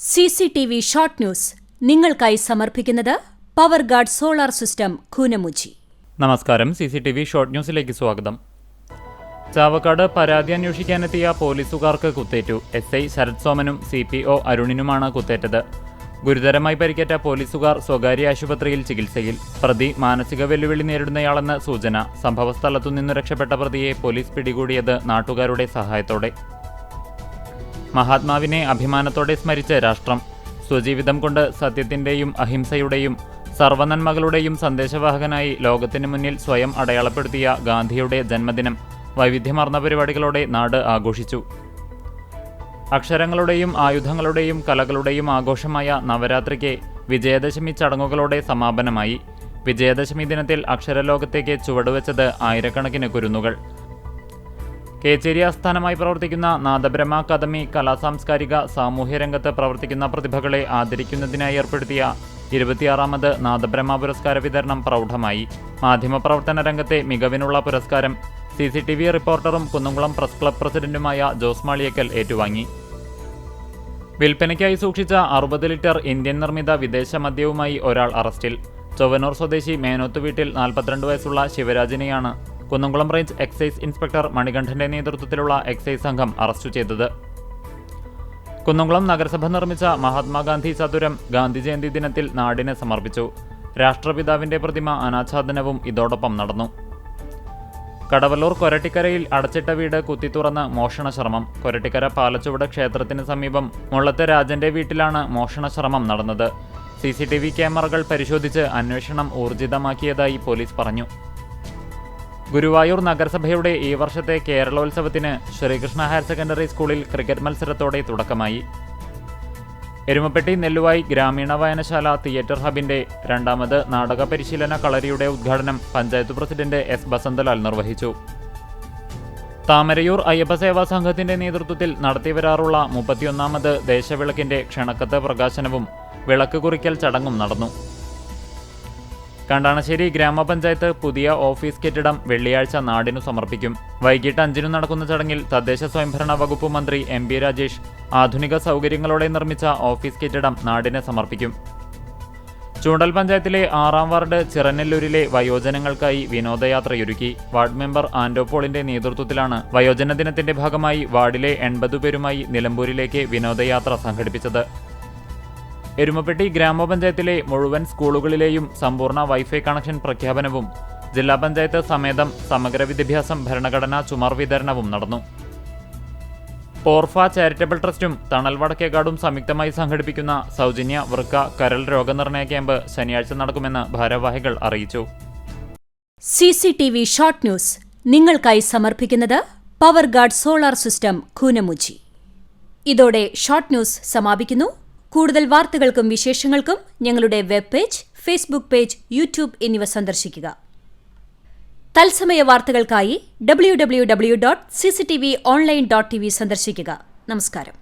CCTV short news നിങ്ങൾക്കായി സമർപ്പിക്കുന്നത് power guard solar system Koonamuchi. നമസ്കാരം. CCTV ഷോർട്ട് ന്യൂസിലേക്ക് സ്വാഗതം. ചാവക്കാട് പരാതി അന്വേഷിക്കാനെത്തിയ പോലീസുകാർക്ക് കുത്തേറ്റു. SI Sarath സോമനും CPO അരുണിനുമാണ് കുത്തേറ്റത്. ഗുരുതരമായി പരിക്കേറ്റ പോലീസുകാർ സ്വകാര്യ ആശുപത്രിയിൽ ചികിത്സയിൽ. പ്രതി മാനസിക വെല്ലുവിളി നേരിടുന്നയാളെന്ന് സൂചന. സംഭവസ്ഥലത്തുനിന്ന് രക്ഷപ്പെട്ട പ്രതിയെ പോലീസ് പിടികൂടിയത് നാട്ടുകാരുടെ സഹായത്തോടെ. മഹാത്മാവിനെ അഭിമാനത്തോടെ സ്മരിച്ച് രാഷ്ട്രം. സ്വജീവിതം കൊണ്ട് സത്യത്തിന്റെയും അഹിംസയുടെയും സർവ്വനന്മകളുടെയും സന്ദേശവാഹകനായി ലോകത്തിന് മുന്നിൽ സ്വയം അടയാളപ്പെടുത്തിയ ഗാന്ധിയുടെ ജന്മദിനം വൈവിധ്യമാർന്ന പരിപാടികളോടെ നാട് ആഘോഷിച്ചു. അക്ഷരങ്ങളുടെയും ആയുധങ്ങളുടെയും കലകളുടെയും ആഘോഷമായ നവരാത്രിക്ക് വിജയദശമി ചടങ്ങുകളോടെ സമാപനമായി. വിജയദശമി ദിനത്തിൽ അക്ഷരലോകത്തേക്ക് ചുവടുവെച്ചത് ആയിരക്കണക്കിന് കുരുന്നുകൾ. കേച്ചേരി ആസ്ഥാനമായി പ്രവർത്തിക്കുന്ന നാദബ്രഹ്മ അക്കാദമി കലാസാംസ്കാരിക സാമൂഹ്യ രംഗത്ത് പ്രവർത്തിക്കുന്ന പ്രതിഭകളെ ആദരിക്കുന്നതിനായി ഏർപ്പെടുത്തിയ 26ാമത് നാദബ്രഹ്മ പുരസ്കാര വിതരണം പ്രൗഢമായി. മാധ്യമപ്രവർത്തന രംഗത്തെ മികവിനുള്ള പുരസ്കാരം CCTV റിപ്പോർട്ടറും കുന്നംകുളം പ്രസ് ക്ലബ് പ്രസിഡന്റുമായ ജോസ് മാളിയേക്കൽ ഏറ്റുവാങ്ങി. വിൽപ്പനയ്ക്കായി സൂക്ഷിച്ച 60 ലിറ്റർ ഇന്ത്യൻ നിർമ്മിത വിദേശ മദ്യവുമായി ഒരാൾ അറസ്റ്റിൽ. ചൊവ്വനൂർ സ്വദേശി മേനോത്ത് വീട്ടിൽ 42 വയസ്സുള്ള ശിവരാജിനെയാണ് കുന്നംകുളം റേഞ്ച് എക്സൈസ് ഇൻസ്പെക്ടർ മണികണ്ഠന്റെ നേതൃത്വത്തിലുള്ള എക്സൈസ് സംഘം അറസ്റ്റ് ചെയ്തത്. കുന്നംകുളം നഗരസഭ നിർമ്മിച്ച മഹാത്മാഗാന്ധി ചതുരം ഗാന്ധി ജയന്തി ദിനത്തിൽ നാടിന് സമർപ്പിച്ചു. രാഷ്ട്രപിതാവിന്റെ പ്രതിമ അനാച്ഛാദനവും ഇതോടൊപ്പം നടന്നു. കടവല്ലൂർ കൊരട്ടിക്കരയിൽ അടച്ചിട്ട വീട് കുത്തിത്തുറന്ന് മോഷണശ്രമം. കൊരട്ടിക്കര പാലച്ചുവട് ക്ഷേത്രത്തിന് സമീപം മുള്ളത്ത് രാജന്റെ വീട്ടിലാണ് മോഷണശ്രമം നടന്നത്. CCTV ക്യാമറകൾ പരിശോധിച്ച് അന്വേഷണം ഊർജിതമാക്കിയതായി പോലീസ് പറഞ്ഞു. ഗുരുവായൂർ നഗരസഭയുടെ ഈ വർഷത്തെ കേരളോത്സവത്തിന് ശ്രീകൃഷ്ണ ഹയർ സെക്കൻഡറി സ്കൂളിൽ ക്രിക്കറ്റ് മത്സരത്തോടെ തുടക്കമായി. എരുമപ്പെട്ടി നെല്ലുവായി ഗ്രാമീണ വായനശാല തിയേറ്റർ ഹബിന്റെ 2ാമത് നാടക പരിശീലന കളരിയുടെ ഉദ്ഘാടനം പഞ്ചായത്ത് പ്രസിഡന്റ് S. ബസന്തലാൽ നിർവഹിച്ചു. താമരയൂർ അയ്യപ്പസേവാ സംഘത്തിന്റെ നേതൃത്വത്തിൽ നടത്തിവരാറുള്ള 31ാമത് ദേശവിളക്കിന്റെ ക്ഷണക്കത്ത് പ്രകാശനവും വിളക്ക് കുറിക്കൽ ചടങ്ങും നടന്നു. കണ്ടാണശ്ശേരി ഗ്രാമപഞ്ചായത്ത് പുതിയ ഓഫീസ് കെട്ടിടം വെള്ളിയാഴ്ച നാടിനു സമർപ്പിക്കും. വൈകിട്ട് 5 നടക്കുന്ന ചടങ്ങിൽ തദ്ദേശ സ്വയംഭരണ വകുപ്പ് മന്ത്രി MB രാജേഷ് ആധുനിക സൗകര്യങ്ങളോടെ നിർമ്മിച്ച ഓഫീസ് കെട്ടിടം നാടിന് സമർപ്പിക്കും. ചൂണ്ടൽ പഞ്ചായത്തിലെ 6ാം വാർഡ് ചിറനെല്ലൂരിലെ വയോജനങ്ങൾക്കായി വിനോദയാത്രയൊരുക്കി. വാർഡ് മെമ്പർ ആൻഡോ പോളിന്റെ നേതൃത്വത്തിലാണ് വയോജന ദിനത്തിന്റെ ഭാഗമായി വാർഡിലെ 80 പേരുമായി നിലമ്പൂരിലേക്ക് വിനോദയാത്ര സംഘടിപ്പിച്ചത്. എരുമപ്പെട്ടി ഗ്രാമപഞ്ചായത്തിലെ മുഴുവൻ സ്കൂളുകളിലെയും സമ്പൂർണ്ണ വൈഫൈ കണക്ഷൻ പ്രഖ്യാപനവും ജില്ലാ പഞ്ചായത്ത് സമേതം സമഗ്ര വിദ്യാഭ്യാസം ഭരണഘടനാ ചുമർ വിതരണവും നടന്നു. പോർഫ ചാരിറ്റബിൾ ട്രസ്റ്റും തണൽ വടക്കേക്കാടും സംയുക്തമായി സംഘടിപ്പിക്കുന്ന സൗജന്യ വൃക്ക കരൾ രോഗനിർണയ ക്യാമ്പ് ശനിയാഴ്ച നടക്കുമെന്ന് ഭാരവാഹികൾ അറിയിച്ചു. CCTV ഷോർട്ട് ന്യൂസ് നിങ്ങൾക്കായി സമർപ്പിക്കുന്നത് power guard solar system Koonamuchi. ഇതോടെ ഷോർട്ട് ന്യൂസ് സമാപിക്കുന്നു. കൂടുതൽ വാർത്തകൾക്കും വിശേഷങ്ങൾക്കും ഞങ്ങളുടെ web page, Facebook page, YouTube എന്നിവ സന്ദർശിക്കുക. തത്സമയ വാർത്തകൾക്കായി www.cctv online.tv സന്ദർശിക്കുക. നമസ്കാരം.